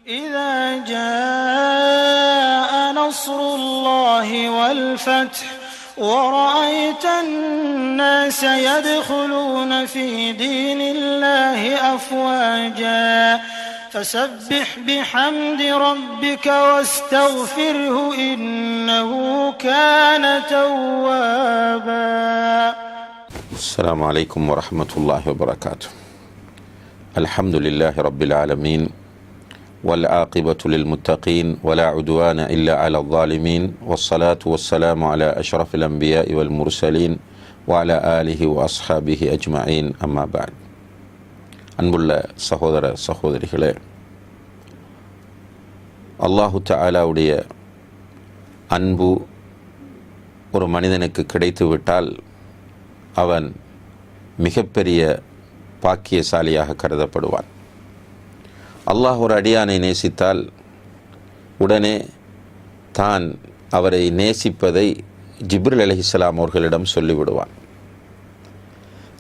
إذا جاء نصر الله والفتح ورأيت الناس يدخلون في دين الله أفواجا فسبح بحمد ربك واستغفره إنه كان توابا. السلام عليكم ورحمة الله وبركاته. الحمد لله رب العالمين والعاقبة للمتقين ولا عدوان إلا على الظالمين والصلاة والسلام على أشرف الأنبياء والمرسلين وعلى آله وأصحابه أجمعين أما بعد. அன்புள்ள சகோதர சகோதரிகளே, அல்லாஹு தஆலாவுடைய அன்பு ஒரு மனிதனுக்கு கிடைத்துவிட்டால் அவன் மிகப்பெரிய பாக்கியசாலியாக கருதப்படுவான். அல்லாஹ் ஒரு அடியானை நேசித்தால் உடனே தான் அவரை நேசிப்பதை ஜிப்ரீல் அலைஹிஸ்ஸலாம் அவர்களிடம் சொல்லிவிடுவான்.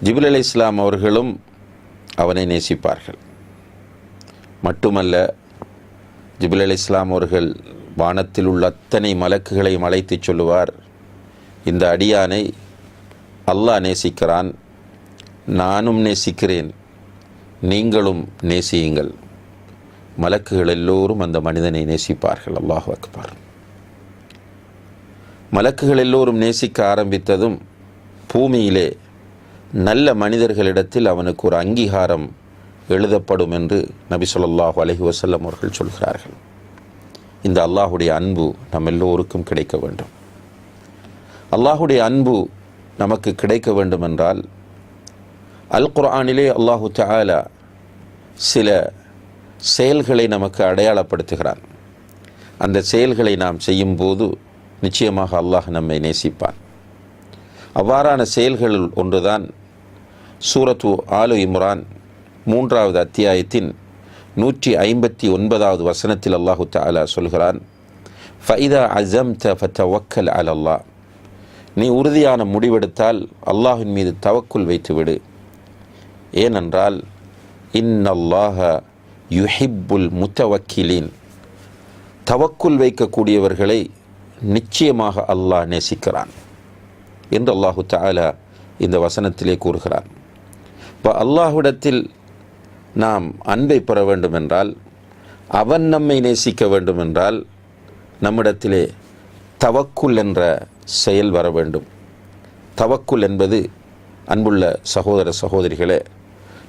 ஜிப்ரீல் அலைஹிஸ்ஸலாம் அவர்களும் அவனை நேசிப்பார்கள். மட்டுமல்ல, ஜிப்ரீல் அலைஹிஸ்ஸலாம் அவர்கள் வானத்தில் உள்ள அத்தனை மலக்குகளையும் அழைத்து சொல்லுவார், இந்த அடியானை அல்லாஹ் நேசிக்கிறான், நானும் நேசிக்கிறேன், நீங்களும் நேசியுங்கள். மலக்குகள் எல்லோரும் அந்த மனிதனை நேசிப்பார்கள். அல்லாஹு அக்பர். மலக்குகள் எல்லோரும் நேசிக்க ஆரம்பித்ததும் பூமியிலே நல்ல மனிதர்களிடத்தில் அவனுக்கு ஒரு அங்கீகாரம் எழுதப்படும் என்று நபி ஸல்லல்லாஹு அலைஹி வஸல்லம் அவர்கள் சொல்கிறார்கள். இந்த அல்லாஹுடைய அன்பு நம் எல்லோருக்கும் கிடைக்க வேண்டும். அல்லாஹுடைய அன்பு நமக்கு கிடைக்க வேண்டும் என்றால் அல் குர்ஆனிலே அல்லாஹு தஆலா சில செயல்களை நமக்கு அடையாளப்படுத்துகிறான். அந்த செயல்களை நாம் செய்யும்போது நிச்சயமாக அல்லாஹ் நம்மை நேசிப்பான். அவ்வாறான செயல்களில் ஒன்றுதான் சூரத்து ஆலு இம்ரான் 3வது அத்தியாயத்தின் 159வது வசனத்தில் அல்லாஹு தஆலா சொல்கிறான், ஃபஇதா அஸம்த ஃபதவக்கல் அலல்லாஹ். நீ உறுதியான முடிவெடுத்தால் அல்லாஹ்வின் மீது தவக்குல் வைத்துவிடு. ஏனென்றால் இன்னல்லாஹ யுஹிப்புல் முத்தவக்கிலீன். தவக்குல் வைக்கக்கூடியவர்களை நிச்சயமாக அல்லாஹ் நேசிக்கிறான் என்று அல்லாஹு தஆலா இந்த வசனத்திலே கூறுகிறான். இப்போ அல்லாஹ்விடத்தில் நாம் அன்பை பெற வேண்டுமென்றால், அவன் நம்மை நேசிக்க வேண்டுமென்றால் நம்மிடத்திலே தவக்குல் என்ற செயல் வர வேண்டும். தவக்குல் என்பது அன்புள்ள சகோதர சகோதரிகளே,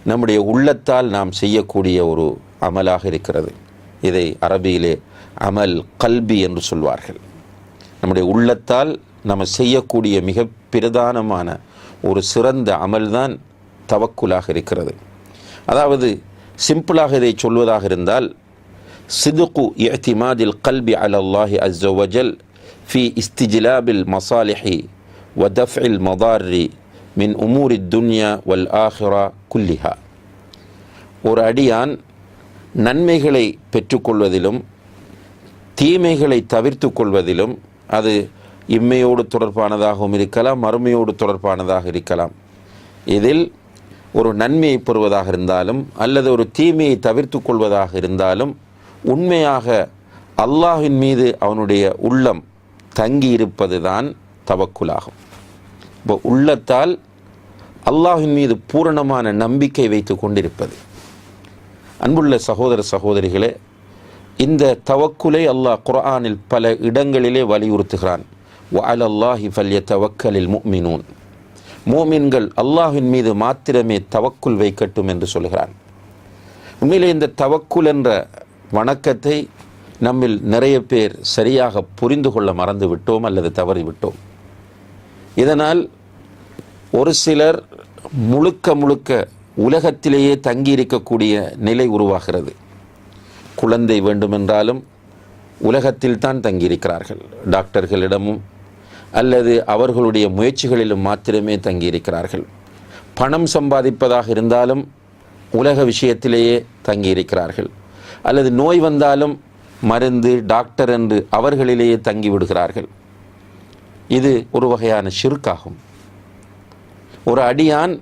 நம்முடைய உள்ளத்தால் நாம் செய்யக்கூடிய ஒரு அமலாக இருக்கிறது. இதை அரபியிலே அமல் கல்பி என்று சொல்வார்கள். நம்முடைய உள்ளத்தால் நம்ம செய்யக்கூடிய மிக பிரதானமான ஒரு சிறந்த அமல்தான் தவக்குலாக இருக்கிறது. அதாவது சிம்பிளாக இதை சொல்வதாக இருந்தால், சிதுகு இஅ்திமாதில் கல்பி அலல்லாஹி அஸ்ஸ வஜல் ஃபி இஸ்திஜ்லாபில் மசாலிஹி வ தஃஇல் மதாரி மின் உமூரி துன்யா வல் ஆஹிரா குல்லிஹா. ஒரு அடியான் நன்மைகளை பெற்றுக்கொள்வதிலும் தீமைகளை தவிர்த்து கொள்வதிலும், அது இம்மையோடு தொடர்பானதாகவும் இருக்கலாம், மறுமையோடு தொடர்பானதாக இருக்கலாம். இதில் ஒரு நன்மையை பெறுவதாக இருந்தாலும் அல்லது ஒரு தீமையை தவிர்த்து கொள்வதாக இருந்தாலும் உண்மையாக அல்லாஹ்வின் மீது அவனுடைய உள்ளம் தங்கி இருப்பது தான் தவக்குலாகும். இப்போ உள்ளத்தால் அல்லாஹ்வின் மீது பூரணமான நம்பிக்கை வைத்து கொண்டிருப்பது. அன்புள்ள சகோதர சகோதரிகளே, இந்த தவக்குலை அல்லாஹ் குர்ஆனில் பல இடங்களிலே வலியுறுத்துகிறான். வஅலல்லாஹி ஃபல்யதவக்கலில் முஃமினூன். மூமின்கள் அல்லாஹ்வின் மீது மாத்திரமே தவக்குல் வைக்கட்டும் என்று சொல்கிறான். உண்மையிலே இந்த தவக்குல் என்ற வணக்கத்தை நம்மில் நிறைய பேர் சரியாக புரிந்து கொள்ள மறந்து விட்டோம் அல்லது தவறிவிட்டோம். இதனால் ஒரு சிலர் முழுக்க உலகத்திலேயே தங்கியிருக்கக்கூடிய நிலை உருவாகிறது. குழந்தை வேண்டுமென்றாலும் உலகத்தில் தான் தங்கியிருக்கிறார்கள். டாக்டர்களிடமும் அல்லது அவர்களுடைய முயற்சிகளிலும் மாத்திரமே தங்கியிருக்கிறார்கள். பணம் சம்பாதிப்பதாக இருந்தாலும் உலக விஷயத்திலேயே தங்கியிருக்கிறார்கள். அல்லது நோய் வந்தாலும் மருந்து டாக்டர் என்று அவர்களிலேயே தங்கிவிடுகிறார்கள். இது ஒரு வகையான ஷிர்காகும். ஒரு அடியான்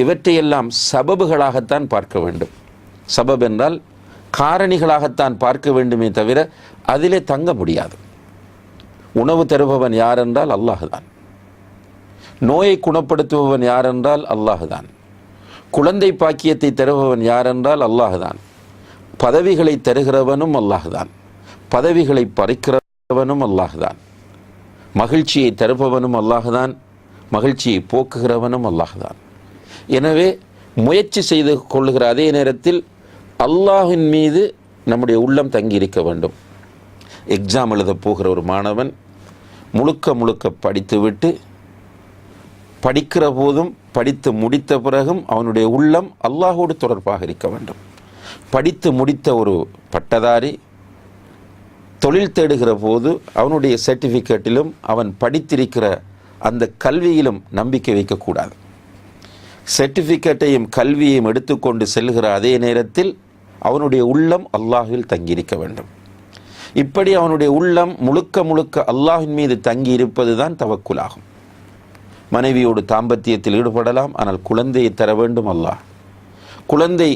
இவற்றையெல்லாம் சபபுகளாகத்தான் பார்க்க வேண்டும். சபப் என்றால் காரணிகளாகத்தான் பார்க்க வேண்டுமே தவிர அதிலே தங்க முடியாது. உணவு தருபவன் யார் என்றால் அல்லாஹுதான். நோயை குணப்படுத்துபவன் யார் என்றால் அல்லாஹுதான். குழந்தை பாக்கியத்தை தருபவன் யார் என்றால் அல்லாஹுதான். பதவிகளை தருகிறவனும் அல்லாஹுதான். பதவிகளை பறிக்கிறவனும் அல்லாஹுதான். மகிழ்ச்சியை தருபவனும் அல்லாஹுதான். மகிழ்ச்சியை போக்குகிறவனும் அல்லாஹுதான். எனவே முயற்சி செய்து கொள்ளுகிற அதே நேரத்தில் அல்லாஹின் மீது நம்முடைய உள்ளம் தங்கியிருக்க வேண்டும். எக்ஸாம் எழுத போகிற ஒரு மாணவன் முழுக்க படித்துவிட்டு படிக்கிற போதும் படித்து முடித்த பிறகும் அவனுடைய உள்ளம் அல்லாஹோடு தொடர்பாக இருக்க வேண்டும். படித்து முடித்த ஒரு பட்டதாரி தொழில் தேடுகிற போது அவனுடைய சர்டிஃபிகேட்டிலும் அவன் படித்திருக்கிற அந்த கல்வியிலும் நம்பிக்கை வைக்கக்கூடாது. சர்டிஃபிகேட்டையும் கல்வியையும் எடுத்துக்கொண்டு செல்கிற அதே நேரத்தில் அவனுடைய உள்ளம் அல்லாஹில் தங்கியிருக்க வேண்டும். இப்படி அவனுடைய உள்ளம் முழுக்க அல்லாஹின் மீது தங்கி இருப்பது தான் தவக்குலாகும். மனைவியோடு தாம்பத்தியத்தில் ஈடுபடலாம், ஆனால் குழந்தையை தர வேண்டும் அல்லாஹ். குழந்தை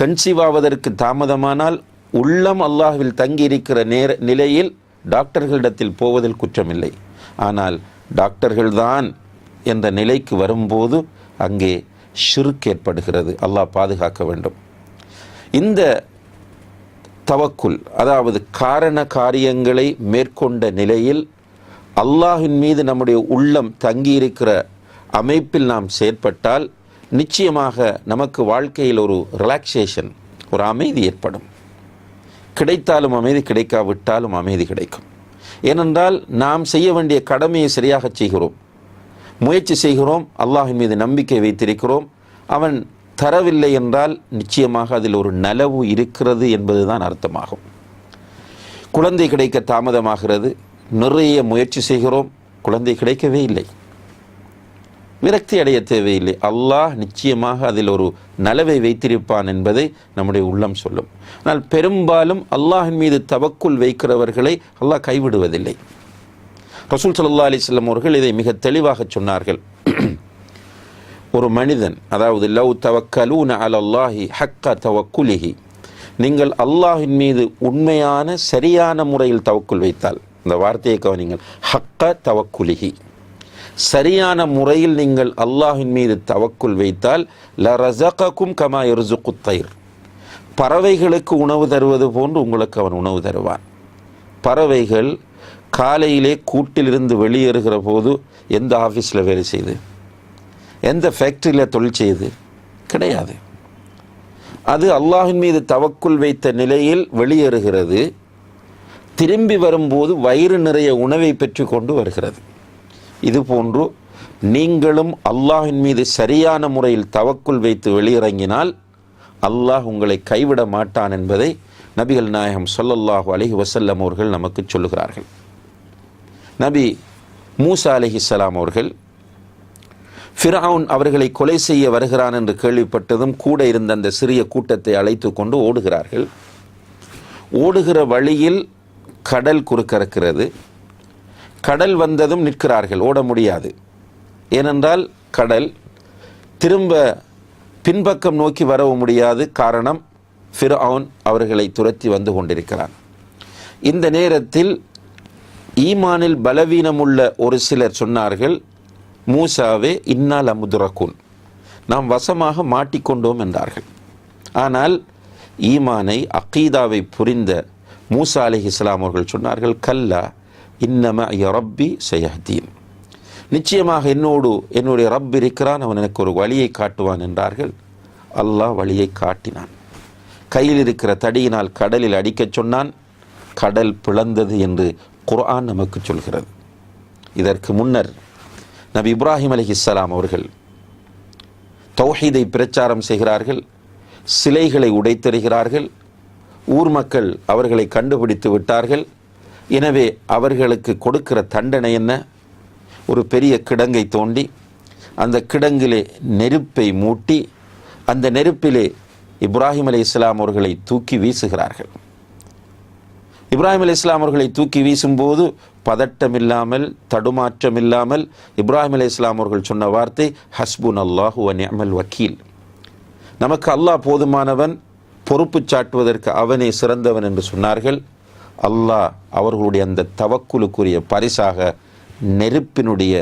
கன்சீவ் ஆவதற்கு தாமதமானால் உள்ளம் அல்லாஹ்வில் தங்கி இருக்கிற நிலையில் டாக்டர்களிடத்தில் போவதில் குற்றமில்லை. ஆனால் டாக்டர்கள்தான் என்ற நிலைக்கு வரும்போது அங்கே ஷிர்க் ஏற்படுகிறது. அல்லாஹ் பாதுகாக்க வேண்டும். இந்த தவக்குல், அதாவது காரண காரியங்களை மேற்கொண்ட நிலையில் அல்லாஹின் மீது நம்முடைய உள்ளம் தங்கியிருக்கிற அமைப்பில் நாம் செயற்பட்டால் நிச்சயமாக நமக்கு வாழ்க்கையில் ஒரு ரிலாக்ஸேஷன், ஒரு அமைதி ஏற்படும். கிடைத்தாலும் அமைதி, கிடைக்காவிட்டாலும் அமைதி கிடைக்கும். ஏனென்றால் நாம் செய்ய வேண்டிய கடமையை சரியாக செய்கிறோம், முயற்சி செய்கிறோம், அல்லாஹின் மீது நம்பிக்கை வைத்திருக்கிறோம். அவன் தரவில்லை என்றால் நிச்சயமாக அதில் ஒரு நலவு இருக்கிறது என்பதுதான் அர்த்தமாகும். குழந்தை கிடைக்க தாமதமாகிறது, நிறைய முயற்சி செய்கிறோம், குழந்தை கிடைக்கவே இல்லை. விரக்தி அடைய தேவையில்லை. அல்லாஹ் நிச்சயமாக அதில் ஒரு நலவை வைத்திருப்பான் என்பதை நம்முடைய உள்ளம் சொல்லும். ஆனால் பெரும்பாலும் அல்லாஹின் மீது தவக்குல் வைக்கிறவர்களை அல்லாஹ் கைவிடுவதில்லை. ரசூல் ஸல்லல்லாஹு அலைஹி வஸல்லம் அவர்கள் இதை மிக தெளிவாக சொன்னார்கள். ஒரு மனிதன், அதாவது லவ் தவக்கலூன அலல்லாஹி ஹக்க தவக்குலிஹி, நீங்கள் அல்லாஹின் மீது உண்மையான சரியான முறையில் தவக்குல் வைத்தால், இந்த வார்த்தையை கவனிங்கள், ஹக்க தவக்குலிஹி, சரியான முறையில் நீங்கள் அல்லாஹின் மீது தவக்குல் வைத்தால் லரஸககும் கமா யர்ஸுகுத் தைர், பறவைகளுக்கு உணவு தருவது போன்று உங்களுக்கு அவன் உணவு தருவான். பறவைகள் காலையிலே கூட்டிலிருந்து வெளியேறுகிற போது எந்த ஆஃபீஸில் வேலை செய்து, எந்த ஃபேக்ட்ரியில் தொழில் செய்து கிடையாது. அது அல்லாஹின் மீது தவக்குல் வைத்த நிலையில் வெளியேறுகிறது. திரும்பி வரும்போது வயிறு நிறைய உணவை பெற்று கொண்டு வருகிறது. இதுபோன்று நீங்களும் அல்லாஹின் மீது சரியான முறையில் தவக்குல் வைத்து வெளியிறங்கினால் அல்லாஹ் உங்களை கைவிட மாட்டான் என்பதை நபிகள் நாயகம் ஸல்லல்லாஹு அலைஹி வஸல்லம் அவர்கள் நமக்கு சொல்லுகிறார்கள். நபி மூசா அலைஹிஸ்ஸலாம் அவர்கள் ஃபிரௌன் அவர்களை கொலை செய்ய வருகிறான் என்று கேள்விப்பட்டதும் கூட இருந்த அந்த சிறிய கூட்டத்தை அழைத்து கொண்டு ஓடுகிறார்கள். ஓடுகிற வழியில் கடல் குறுக்கறுக்கிறது. கடல் வந்ததும் நிற்கிறார்கள், ஓட முடியாது. ஏனென்றால் கடல் திரும்ப பின்பக்கம் நோக்கி வரவும் முடியாது. காரணம், ஃபிரௌன் அவர்களை துரத்தி வந்து கொண்டிருக்கிறான். இந்த நேரத்தில் ஈமானில் பலவீனமுள்ள ஒரு சிலர் சொன்னார்கள், மூசாவே இன்னால் அமுதுரகுன், நாம் வசமாக மாட்டிக்கொண்டோம் என்றார்கள். ஆனால் ஈமானை, அகீதாவை புரிந்த மூசா அலைஹிஸ்ஸலாம் அவர்கள் சொன்னார்கள், கல்லா இன்னம ரப்பி சயஹ்தீன், நிச்சயமாக என்னுடைய ரப் இருக்கிறான், அவன் எனக்கு ஒரு வழியை காட்டுவான் என்றார்கள். அல்லாஹ் வழியை காட்டினான். கையில் இருக்கிற தடியினால் கடலில் அடிக்கச் சொன்னான். கடல் பிளந்தது என்று குர்ஆன் நமக்கு சொல்கிறது. இதற்கு முன்னர் நபி இப்ராஹிம் அலைஹிஸ்ஸலாம் அவர்கள் தௌஹீதை பிரச்சாரம் செய்கிறார்கள், சிலைகளை உடைத்தெறிகிறார்கள். ஊர் மக்கள் அவர்களை கண்டுபிடித்து விட்டார்கள். எனவே அவர்களுக்கு கொடுக்கிற தண்டனை என்ன? ஒரு பெரிய கிடங்கை தோண்டி அந்த கிடங்கிலே நெருப்பை மூட்டி அந்த நெருப்பிலே இப்ராஹிம் அலைஹிஸ்ஸலாம் அவர்களை தூக்கி வீசுகிறார்கள். இப்ராஹிம் அலைஹிஸ்ஸலாம் அவர்களை தூக்கி வீசும்போது பதட்டமில்லாமல், தடுமாற்றமில்லாமல் இப்ராஹிம் அலைஹிஸ்ஸலாம் அவர்கள் சொன்ன வார்த்தை, ஹஸ்புன் அல்லாஹு வ நிஅமல் வக்கீல், நமக்கு அல்லாஹ் போதுமானவன், பொறுப்பு சாட்டுவதற்கு அவனே சிறந்தவன் என்று சொன்னார்கள். அல்லாஹ் அவர்களுடைய அந்த தவக்குலுக்குரிய பரிசாக நெருப்பினுடைய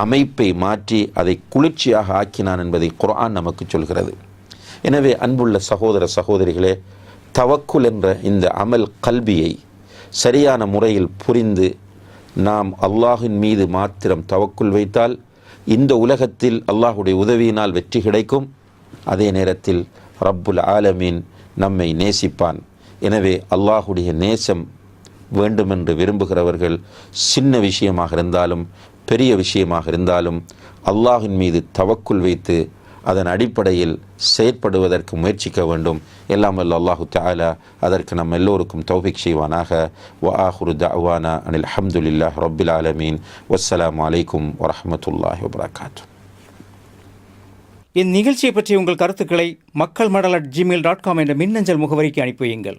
அமைப்பை மாற்றி அதை குளிர்ச்சியாக ஆக்கினான் என்பதை குர்ஆன் நமக்கு சொல்கிறது. எனவே அன்புள்ள சகோதர சகோதரிகளே, தவக்குல் என்ற இந்த அமல் கல்வியை சரியான முறையில் புரிந்து நாம் அல்லாஹின் மீது மாத்திரம் தவக்குல் வைத்தால் இந்த உலகத்தில் அல்லாஹுடைய உதவியினால் வெற்றி கிடைக்கும். அதே நேரத்தில் ரப்புல் ஆலமீன் நம்மை நேசிப்பான். எனவே அல்லாஹுடைய நேசம் வேண்டுமென்று விரும்புகிறவர்கள் சின்ன விஷயமாக இருந்தாலும் பெரிய விஷயமாக இருந்தாலும் அல்லாஹின் மீது தவக்குல் வைத்து அதன் அடிப்படையில் செயற்படுவதற்கு முயற்சிக்க வேண்டும். எல்லாம் வல்ல அல்லாஹு தஆலா அதற்கு நம் எல்லோருக்கும் தௌஃபீக் செய்வானாக. வ ஆஹிரு தஅவானா அனில் ஹம்துலில்லாஹி ரப்பில் ஆலமீன். வஸ்ஸலாமு அலைக்கும் வரஹ்மத்துல்லாஹி வபரகாத்துஹு. இந்நிகழ்ச்சியை பற்றி உங்கள் கருத்துக்களை மக்கள்மடல்@gmail.com என்ற மின்னஞ்சல் முகவரிக்கு அனுப்பி வையுங்கள்.